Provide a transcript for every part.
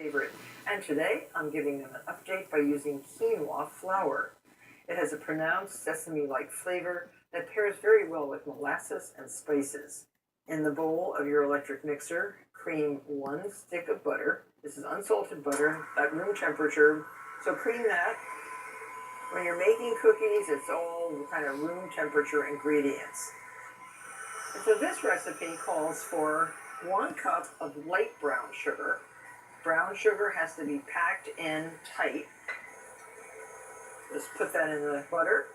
favorite. And today I'm giving them an update by using quinoa flour. It has a pronounced sesame-like flavor that pairs very well with molasses and spices. In the bowl of your electric mixer, cream 1 stick of butter. This is unsalted butter at room temperature, so cream that. When you're making cookies, it's all kind of room temperature ingredients. And so this recipe calls for 1 cup of light brown sugar. Brown sugar has to be packed in tight. Just put that in the butter.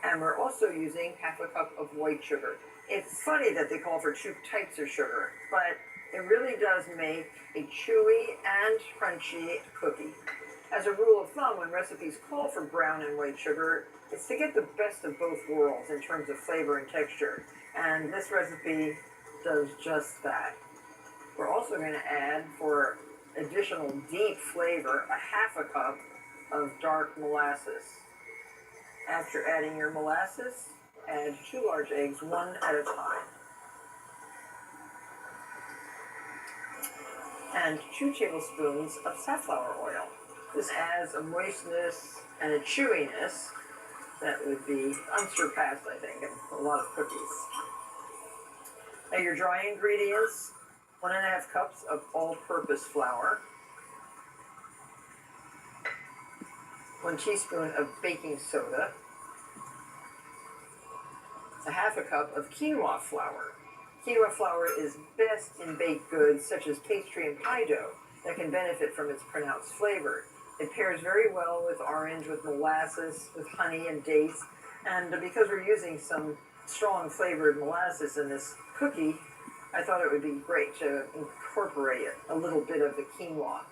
And we're also using 1/2 cup of white sugar. It's funny that they call for 2 types of sugar, but it really does make a chewy and crunchy cookie. As a rule of thumb, when recipes call for brown and white sugar, it's to get the best of both worlds in terms of flavor and texture. And this recipe does just that. We're also going to add, for additional deep flavor, 1/2 cup of dark molasses. After adding your molasses, add 2 large eggs, 1 at a time. And 2 tablespoons of safflower oil. This adds a moistness and a chewiness that would be unsurpassed, I think, in a lot of cookies. Now your dry ingredients, 1½ cups of all-purpose flour, 1 teaspoon of baking soda, 1/2 cup of quinoa flour. Quinoa flour is best in baked goods such as pastry and pie dough that can benefit from its pronounced flavor. It pairs very well with orange, with molasses, with honey and dates, and because we're using some strong flavored molasses in this cookie, I thought it would be great to incorporate a little bit of the quinoa.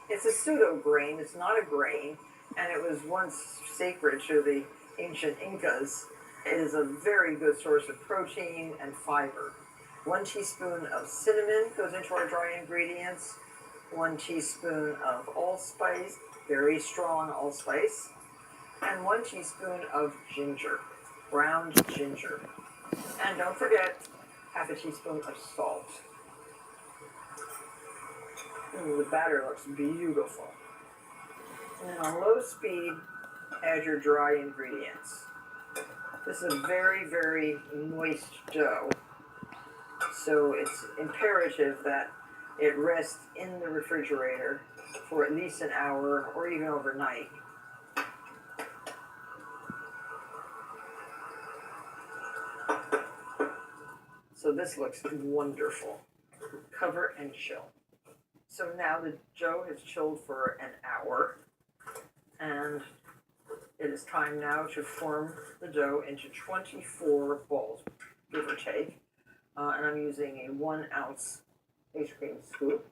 It's a pseudo grain, it's not a grain, and it was once sacred to the ancient Incas. It is a very good source of protein and fiber. 1 teaspoon of cinnamon goes into our dry ingredients, 1 teaspoon of allspice, very strong allspice, and 1 teaspoon of ginger, ground ginger. And don't forget, 1/2 teaspoon of salt. Ooh, the batter looks beautiful. And then on low speed, add your dry ingredients. This is a very, very moist dough, so it's imperative that it rests in the refrigerator for at least an hour or even overnight. So this looks wonderful. Cover and chill. So now the dough has chilled for an hour, and it is time now to form the dough into 24 balls, give or take. And I'm using a 1 ounce ice cream scoop.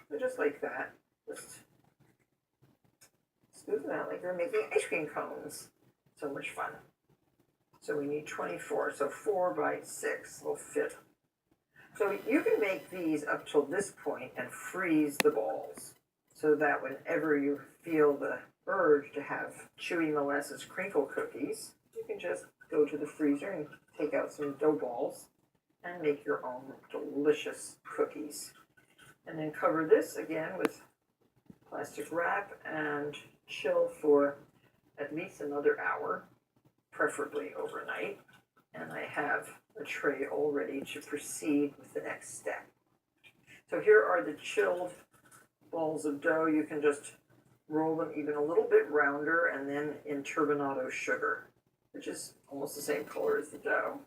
So just like that. Just scoop it out like you're making ice cream cones. So much fun. So we need 24. So 4 by 6 will fit. So you can make these up till this point and freeze the balls, so that whenever you feel the urge to have chewy molasses crinkle cookies, you can just go to the freezer and take out some dough balls and make your own delicious cookies. And then cover this again with plastic wrap and chill for at least another hour, preferably overnight. And I have a tray all ready to proceed with the next step. So here are the chilled balls of dough. You can just roll them even a little bit rounder, and then in turbinado sugar, which is almost the same color as the dough.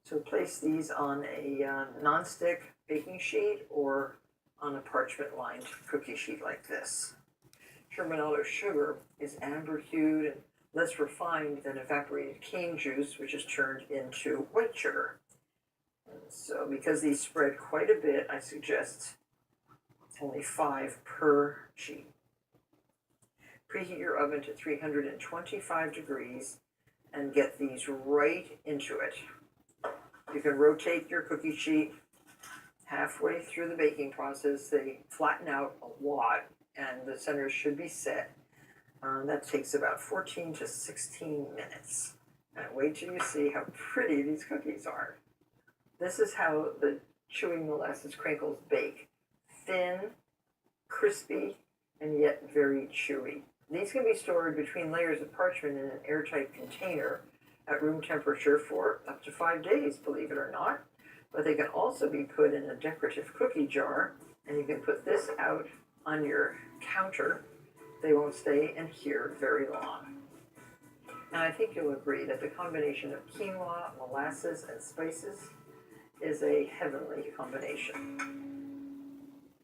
So place these on a non-stick baking sheet or on a parchment-lined cookie sheet like this. Turbinado sugar is amber-hued and less refined than evaporated cane juice, which is turned into white sugar. And so because these spread quite a bit, I suggest only 5 per sheet. Preheat your oven to 325 degrees and get these right into it. You can rotate your cookie sheet halfway through the baking process. They flatten out a lot, and the centers should be set. That takes about 14 to 16 minutes. And wait till you see how pretty these cookies are. This is how the chewy molasses crinkles bake. Thin, crispy, and yet very chewy. These can be stored between layers of parchment in an airtight container at room temperature for up to 5 days, believe it or not. But they can also be put in a decorative cookie jar, and you can put this out on your counter. They won't stay in here very long. And I think you'll agree that the combination of quinoa, molasses, and spices is a heavenly combination.